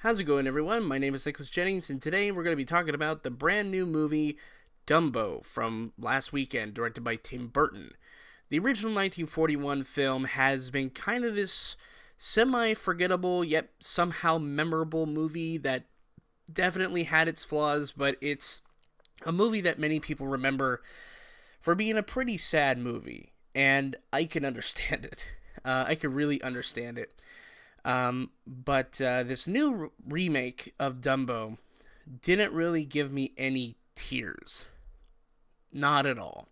How's it going, everyone? My name is Nicholas Jennings, and today we're going to be talking about the brand new movie Dumbo from last weekend, directed by Tim Burton. The original 1941 film has been kind of this semi forgettable yet somehow memorable movie that definitely had its flaws, but it's a movie that many people remember for being a pretty sad movie, and I can understand it. I can really understand it. But this new remake of Dumbo didn't really give me any tears. Not at all.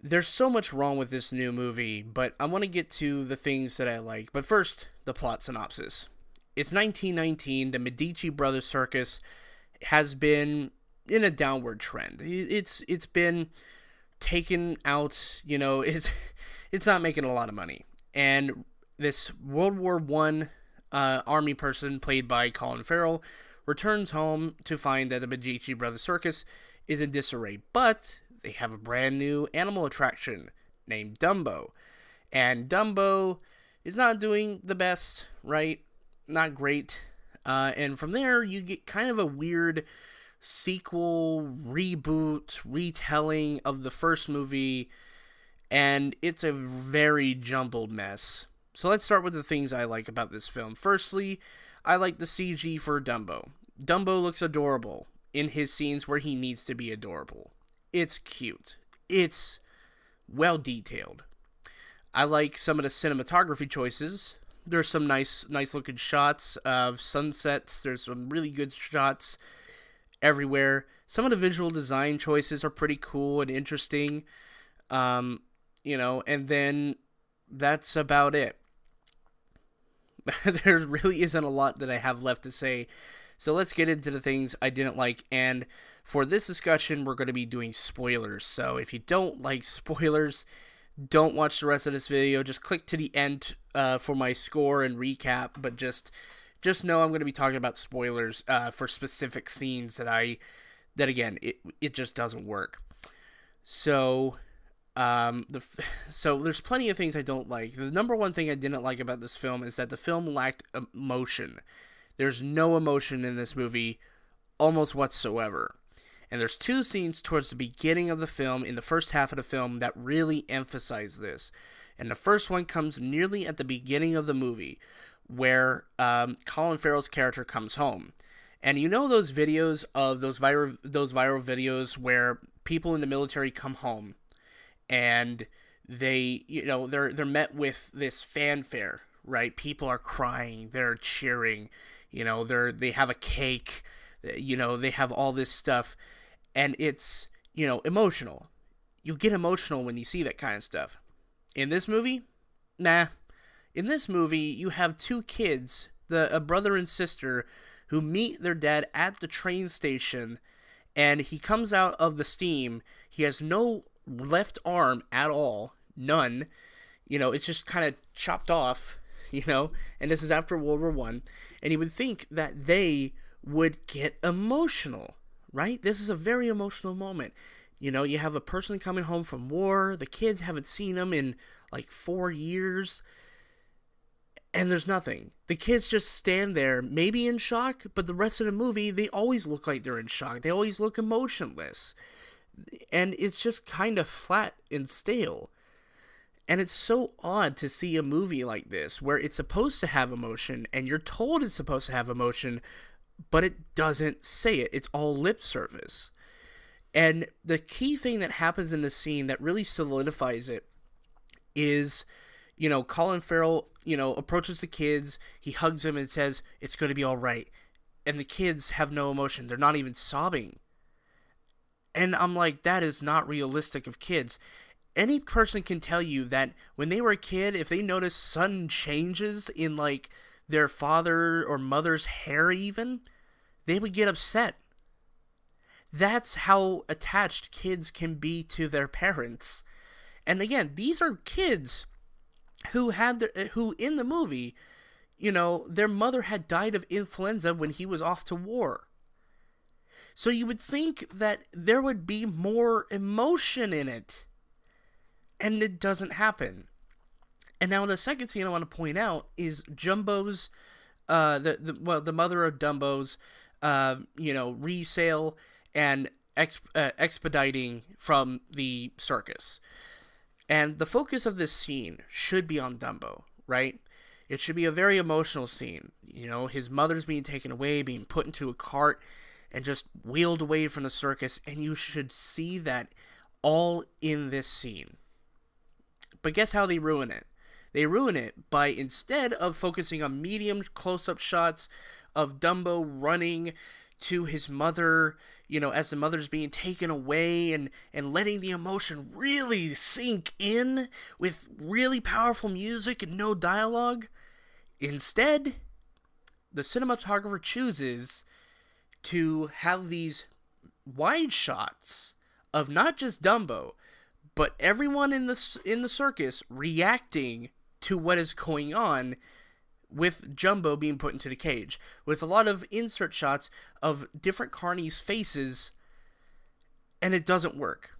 There's so much wrong with this new movie, but I want to get to the things that I like. But first, the plot synopsis. It's 1919. The Medici Brothers Circus has been in a downward trend. It's been taken out. It's not making a lot of money, and this World War One army person, played by Colin Farrell, returns home to find that the Medici Brothers Circus is in disarray. But they have a brand new animal attraction named Dumbo. And Dumbo is not doing the best, right? Not great. And from there, you get kind of a weird sequel, reboot, retelling of the first movie. And it's a very jumbled mess. So let's start with the things I like about this film. Firstly, I like the CG for Dumbo. Dumbo looks adorable in his scenes where he needs to be adorable. It's cute. It's well detailed. I like some of the cinematography choices. There's some nice looking shots of sunsets. There's some really good shots everywhere. Some of the visual design choices are pretty cool and interesting. And then that's about it. There really isn't a lot that I have left to say. So let's get into the things I didn't like. And for this discussion, we're going to be doing spoilers. So if you don't like spoilers, don't watch the rest of this video. Just click to the end for my score and recap. But just know I'm going to be talking about spoilers for specific scenes that again, it just doesn't work. So so there's plenty of things I don't like. The number one thing I didn't like about this film is that the film lacked emotion. There's no emotion in this movie, almost whatsoever. And there's two scenes towards the beginning of the film, in the first half of the film, that really emphasize this. And the first one comes nearly at the beginning of the movie, where Colin Farrell's character comes home. And you know those videos of those viral videos where people in the military come home, and they're met with this fanfare, right? People are crying, they're cheering, they have a cake, they have all this stuff, and it's, emotional. You get emotional when you see that kind of stuff. In this movie, nah. In this movie, you have two kids, a brother and sister, who meet their dad at the train station, and he comes out of the steam. He has no left arm at all, none. It's just kind of chopped off, and this is after World War One, and you would think that they would get emotional, right? This is a very emotional moment. You have a person coming home from war, the kids haven't seen them in like 4 years, and there's nothing. The kids just stand there, maybe in shock, but the rest of the movie, they always look like they're in shock. They always look emotionless. And it's just kind of flat and stale. And it's so odd to see a movie like this, where it's supposed to have emotion, and you're told it's supposed to have emotion, but it doesn't say it. It's all lip service. And the key thing that happens in this scene that really solidifies it is, Colin Farrell, approaches the kids, he hugs them and says, "It's going to be all right." And the kids have no emotion. They're not even sobbing. And I'm like, that is not realistic of kids. Any person can tell you that when they were a kid, if they noticed sudden changes in, like, their father or mother's hair even, they would get upset. That's how attached kids can be to their parents. And again, these are kids who in the movie, their mother had died of influenza when he was off to war. So you would think that there would be more emotion in it. And it doesn't happen. And now the second scene I want to point out is Jumbo's the mother of Dumbo's, resale and expediting from the circus. And the focus of this scene should be on Dumbo, right? It should be a very emotional scene. His mother's being taken away, being put into a cart, and just wheeled away from the circus, and you should see that all in this scene. But guess how they ruin it? They ruin it by, instead of focusing on medium close-up shots of Dumbo running to his mother, as the mother's being taken away, and letting the emotion really sink in with really powerful music and no dialogue, instead, the cinematographer chooses to have these wide shots of not just Dumbo, but everyone in the circus reacting to what is going on with Jumbo being put into the cage, with a lot of insert shots of different carnies' faces, and it doesn't work.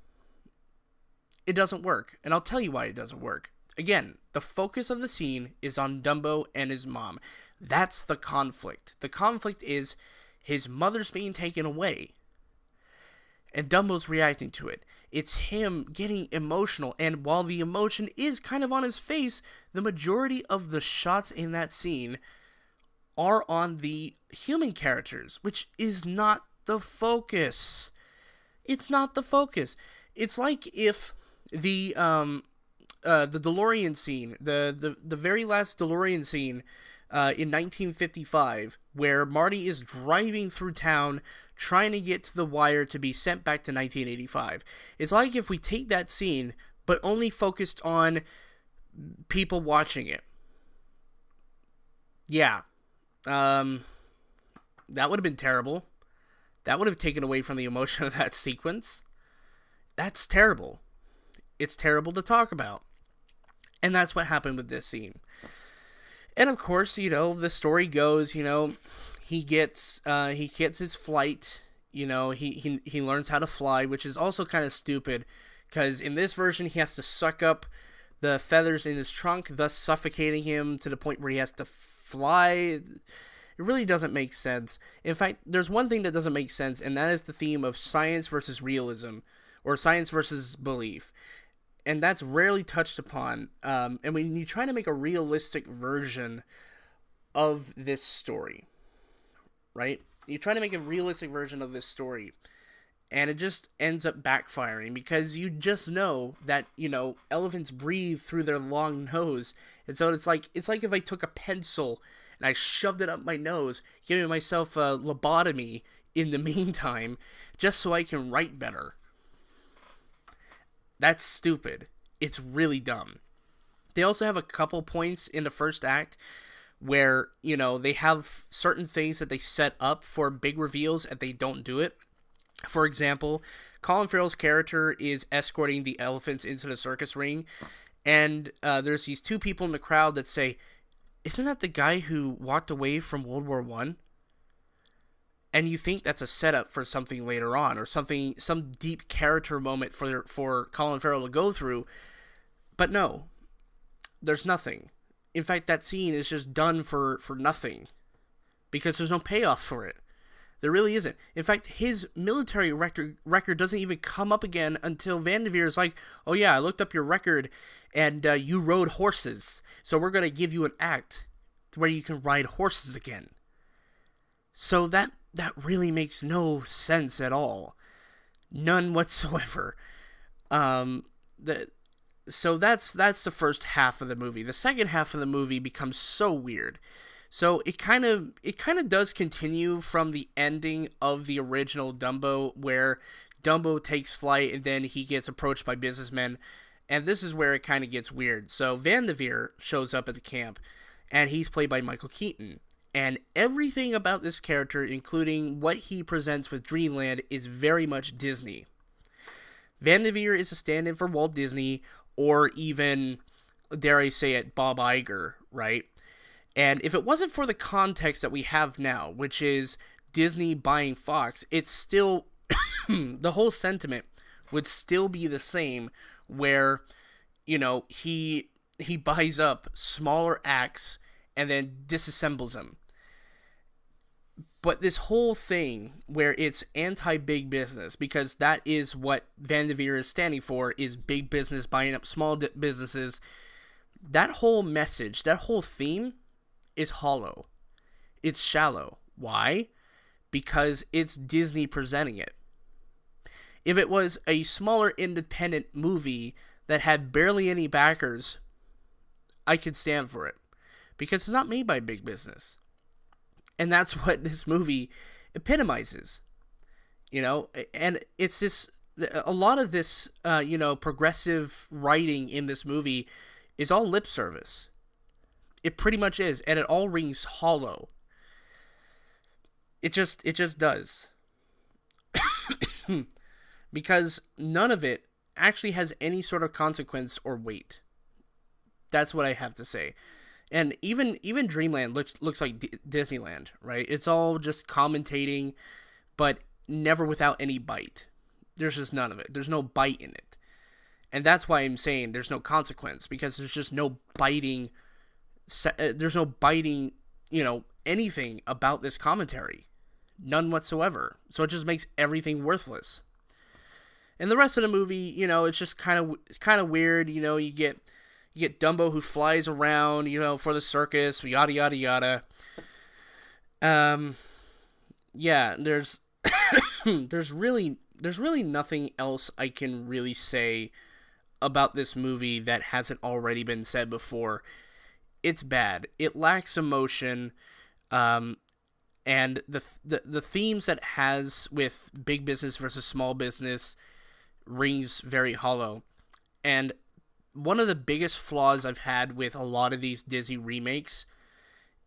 It doesn't work, and I'll tell you why it doesn't work. Again, the focus of the scene is on Dumbo and his mom. That's the conflict. The conflict is his mother's being taken away, and Dumbo's reacting to it. It's him getting emotional, and while the emotion is kind of on his face, the majority of the shots in that scene are on the human characters, which is not the focus. It's not the focus. It's like if the DeLorean scene, the very last DeLorean scene in 1955, where Marty is driving through town trying to get to the wire to be sent back to 1985. It's like if we take that scene, but only focused on people watching it. Yeah. That would have been terrible. That would have taken away from the emotion of that sequence. That's terrible. It's terrible to talk about. And that's what happened with this scene. And of course, the story goes, he gets his flight, he learns how to fly, which is also kind of stupid, because in this version, he has to suck up the feathers in his trunk, thus suffocating him to the point where he has to fly. It really doesn't make sense. In fact, there's one thing that doesn't make sense, and that is the theme of science versus realism, or science versus belief. And that's rarely touched upon. And when you try to make a realistic version of this story, right? You try to make a realistic version of this story, and it just ends up backfiring, because you just know that, elephants breathe through their long nose. And so it's like if I took a pencil and I shoved it up my nose, giving myself a lobotomy in the meantime, just so I can write better. That's stupid. It's really dumb. They also have a couple points in the first act where, they have certain things that they set up for big reveals and they don't do it. For example, Colin Farrell's character is escorting the elephants into the circus ring, and there's these two people in the crowd that say, "Isn't that the guy who walked away from World War I?" And you think that's a setup for something later on, or some deep character moment for Colin Farrell to go through. But no, there's nothing. In fact, that scene is just done for nothing, because there's no payoff for it. There really isn't. In fact, his military record doesn't even come up again until Vanderveer is like, "Oh yeah, I looked up your record, and you rode horses, so we're going to give you an act where you can ride horses again." So that really makes no sense at all. None whatsoever. So that's the first half of the movie. The second half of the movie becomes so weird. So it kind of does continue from the ending of the original Dumbo, where Dumbo takes flight and then he gets approached by businessmen, and this is where it kind of gets weird. So Vanderveer shows up at the camp, and he's played by Michael Keaton. And everything about this character, including what he presents with Dreamland, is very much Disney. Vanderveer is a stand-in for Walt Disney, or even, dare I say it, Bob Iger, right? And if it wasn't for the context that we have now, which is Disney buying Fox, it's still, the whole sentiment would still be the same, where, he buys up smaller acts and then disassembles them. But this whole thing where it's anti-big business, because that is what Van de Veer is standing for, is big business buying up small businesses. That whole message, that whole theme is hollow. It's shallow. Why? Because it's Disney presenting it. If it was a smaller independent movie that had barely any backers, I could stand for it. Because it's not made by big business. And that's what this movie epitomizes, and it's this, a lot of this, progressive writing in this movie is all lip service. It pretty much is, and it all rings hollow. It just does. Because none of it actually has any sort of consequence or weight. That's what I have to say. And even Dreamland looks like Disneyland, right? It's all just commentating, but never without any bite. There's just none of it. There's no bite in it. And that's why I'm saying there's no consequence, because there's just no biting, anything about this commentary. None whatsoever. So it just makes everything worthless. And the rest of the movie, it's just kind of weird. You get Dumbo who flies around, for the circus, yada yada yada. Yeah, there's there's really nothing else I can really say about this movie that hasn't already been said before. It's bad. It lacks emotion, and the themes that it has with big business versus small business rings very hollow. And one of the biggest flaws I've had with a lot of these Disney remakes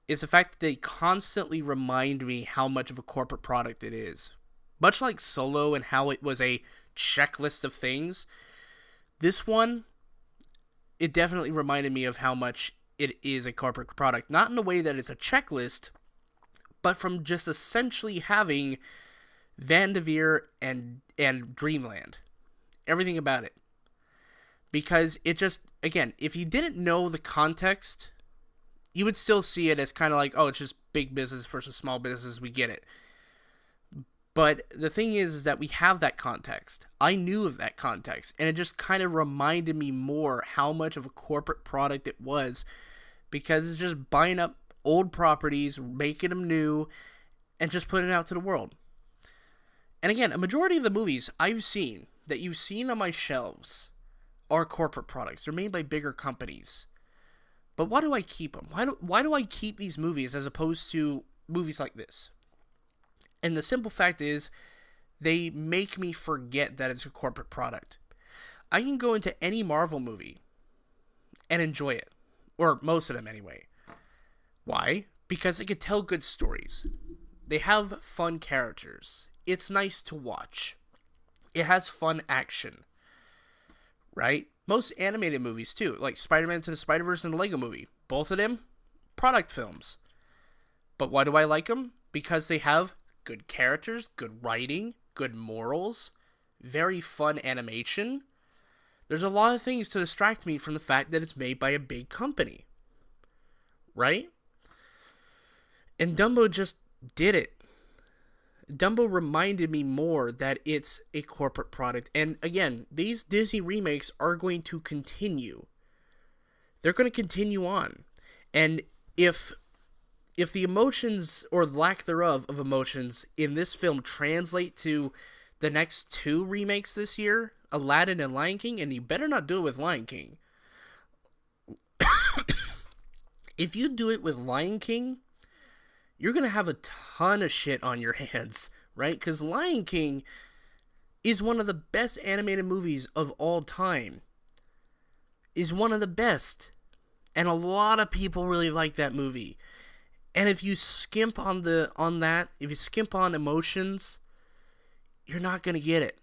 is the fact that they constantly remind me how much of a corporate product it is. Much like Solo and how it was a checklist of things, this one, it definitely reminded me of how much it is a corporate product. Not in the way that it's a checklist, but from just essentially having Van de Veer and Dreamland. Everything about it. Because it just, again, if you didn't know the context, you would still see it as kind of like, oh, it's just big business versus small business, we get it. But the thing is that we have that context. I knew of that context, and it just kind of reminded me more how much of a corporate product it was, because it's just buying up old properties, making them new, and just putting it out to the world. And again, a majority of the movies I've seen, that you've seen on my shelves, are corporate products. They're made by bigger companies. But why do I keep them? Why do I keep these movies as opposed to movies like this? And the simple fact is, they make me forget that it's a corporate product. I can go into any Marvel movie and enjoy it. Or most of them anyway. Why? Because they can tell good stories. They have fun characters. It's nice to watch. It has fun action. Right? Most animated movies, too, like Spider-Man to the Spider-Verse and the Lego Movie. Both of them, product films. But why do I like them? Because they have good characters, good writing, good morals, very fun animation. There's a lot of things to distract me from the fact that it's made by a big company. Right? And Dumbo just did it. Dumbo reminded me more that it's a corporate product. And again, these Disney remakes are going to continue. They're going to continue on. And if the emotions, or lack thereof of emotions, in this film translate to the next two remakes this year, Aladdin and Lion King, and you better not do it with Lion King. If you do it with Lion King, you're going to have a ton of shit on your hands, right? Because Lion King is one of the best animated movies of all time. Is one of the best. And a lot of people really like that movie. And if you skimp on that, if you skimp on emotions, you're not going to get it.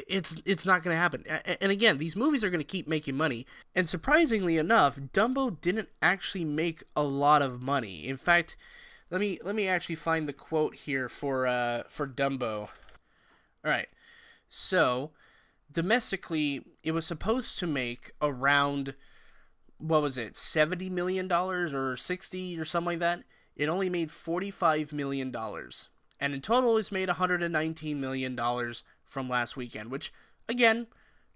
It's not going to happen. And again, these movies are going to keep making money. And surprisingly enough, Dumbo didn't actually make a lot of money. In fact, let me actually find the quote here for Dumbo. All right. So, domestically, it was supposed to make around, what was it, $70 million or 60 or something like that. It only made $45 million. And in total, it's made $119 million from last weekend, which, again,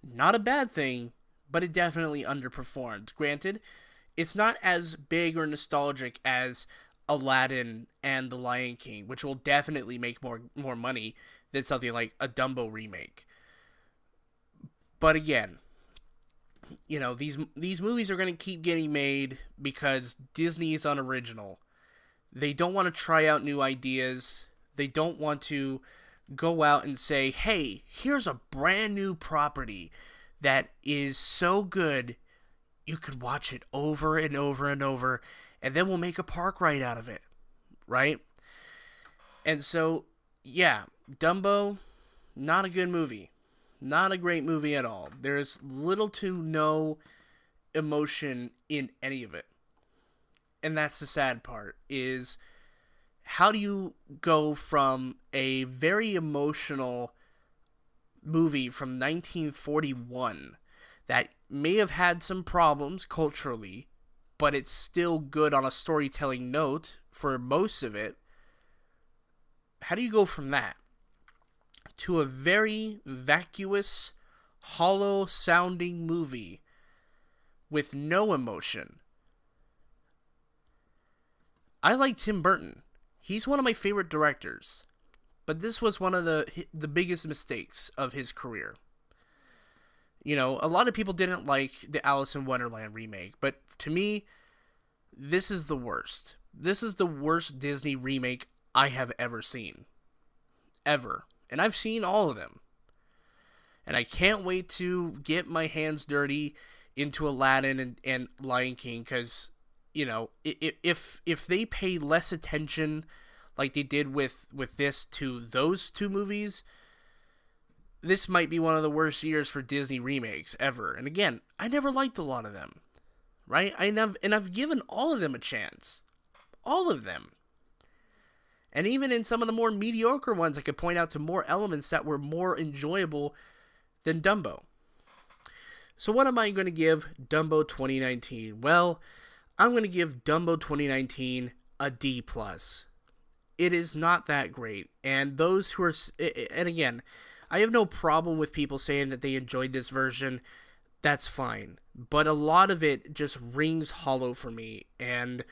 not a bad thing, but it definitely underperformed. Granted, it's not as big or nostalgic as Aladdin and The Lion King, which will definitely make more money than something like a Dumbo remake. But again, these movies are going to keep getting made because Disney is unoriginal. They don't want to try out new ideas. They don't want to go out and say, hey, here's a brand new property that is so good you could watch it over and over and over, and then we'll make a park ride out of it, right? And so, yeah, Dumbo, not a good movie. Not a great movie at all. There's little to no emotion in any of it. And that's the sad part, is how do you go from a very emotional movie from 1941 that may have had some problems culturally, but it's still good on a storytelling note for most of it. How do you go from that to a very vacuous, hollow-sounding movie with no emotion? I like Tim Burton. He's one of my favorite directors. But this was one of the biggest mistakes of his career. A lot of people didn't like the Alice in Wonderland remake, but to me, this is the worst. This is the worst Disney remake I have ever seen. Ever. And I've seen all of them. And I can't wait to get my hands dirty into Aladdin and Lion King, because, if they pay less attention like they did with this to those two movies, this might be one of the worst years for Disney remakes ever. And again, I never liked a lot of them, right? I've given all of them a chance. All of them. And even in some of the more mediocre ones, I could point out to more elements that were more enjoyable than Dumbo. So what am I going to give Dumbo 2019? Well, I'm going to give Dumbo 2019 a D+. It is not that great. And those who are... And again, I have no problem with people saying that they enjoyed this version. That's fine. But a lot of it just rings hollow for me. And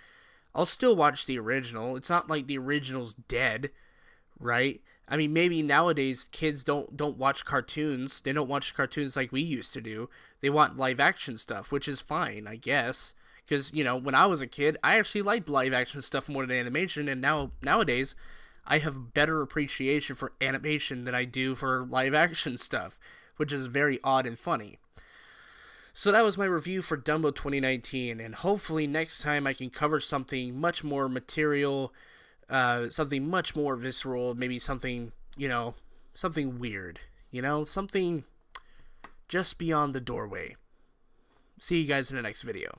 I'll still watch the original. It's not like the original's dead, right? I mean, maybe nowadays kids don't watch cartoons. They don't watch cartoons like we used to do. They want live action stuff, which is fine, I guess. Because, when I was a kid, I actually liked live action stuff more than animation. And nowadays, I have better appreciation for animation than I do for live action stuff, which is very odd and funny. So that was my review for Dumbo 2019, and hopefully next time I can cover something much more material, something much more visceral, maybe something, something weird, something just beyond the doorway. See you guys in the next video.